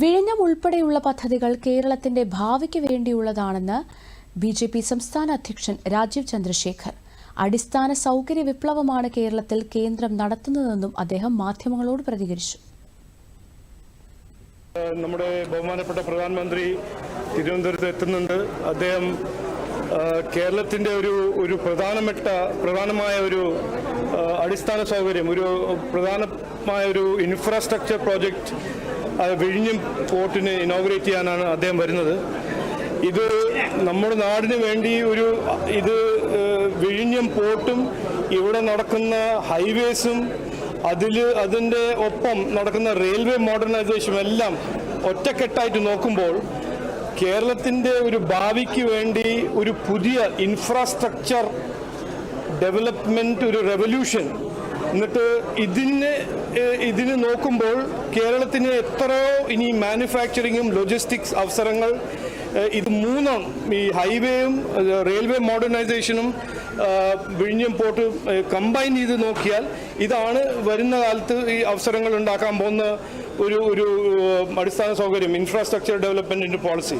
വിഴിഞ്ഞം ഉൾപ്പെടെയുള്ള പദ്ധതികൾ കേരളത്തിന്റെ ഭാവിക്ക് വേണ്ടിയുള്ളതാണെന്ന് ബിജെപി സംസ്ഥാന അധ്യക്ഷൻ രാജീവ് ചന്ദ്രശേഖർ. അടിസ്ഥാന സൗകര്യ വിപ്ലവമാണ് കേരളത്തിൽ കേന്ദ്രം നടത്തുന്നതെന്നും അദ്ദേഹം മാധ്യമങ്ങളോട് പ്രതികരിച്ചു. നമ്മുടെ ബഹുമാനപ്പെട്ട പ്രധാനമന്ത്രി തിരുവനന്തപുരത്ത് എത്തുന്നുണ്ട്. അദ്ദേഹം കേരളത്തിന്റെ ഒരു പ്രധാനമായ ഒരു അടിസ്ഥാന സൗകര്യം, ഒരു പ്രധാനമായ ഒരു ഇൻഫ്രാസ്ട്രക്ചർ പ്രോജക്റ്റ് വിഴിഞ്ഞം പോർട്ടിന് ഇനോഗ്രേറ്റ് ചെയ്യാനാണ് അദ്ദേഹം വരുന്നത്. ഇത് നമ്മുടെ നാടിന് വേണ്ടി ഇത് വിഴിഞ്ഞം പോർട്ടും ഇവിടെ നടക്കുന്ന ഹൈവേസും അതിൻ്റെ ഒപ്പം നടക്കുന്ന റെയിൽവേ മോഡേണൈസേഷനും എല്ലാം ഒറ്റക്കെട്ടായിട്ട് നോക്കുമ്പോൾ കേരളത്തിൻ്റെ ഒരു ഭാവിക്ക് വേണ്ടി ഒരു പുതിയ ഇൻഫ്രാസ്ട്രക്ചർ ഡെവലപ്മെൻറ്റ്, ഒരു റെവല്യൂഷൻ. എന്നിട്ട് ഇതിന് നോക്കുമ്പോൾ കേരളത്തിന് എത്രയോ ഇനി മാനുഫാക്ചറിങ്ങും ലോജിസ്റ്റിക്സ് അവസരങ്ങൾ, ഇത് മൂന്നും, ഈ ഹൈവേയും റെയിൽവേ മോഡേണൈസേഷനും വിഴിഞ്ഞം പോർട്ട് കമ്പൈൻ ചെയ്ത് നോക്കിയാൽ ഇതാണ് വരുന്ന കാലത്ത് ഈ അവസരങ്ങൾ ഉണ്ടാക്കാൻ പോകുന്ന ഒരു അടിസ്ഥാന സൗകര്യം, ഇൻഫ്രാസ്ട്രക്ചർ ഡെവലപ്മെൻറ്റിൻ്റെ പോളിസി.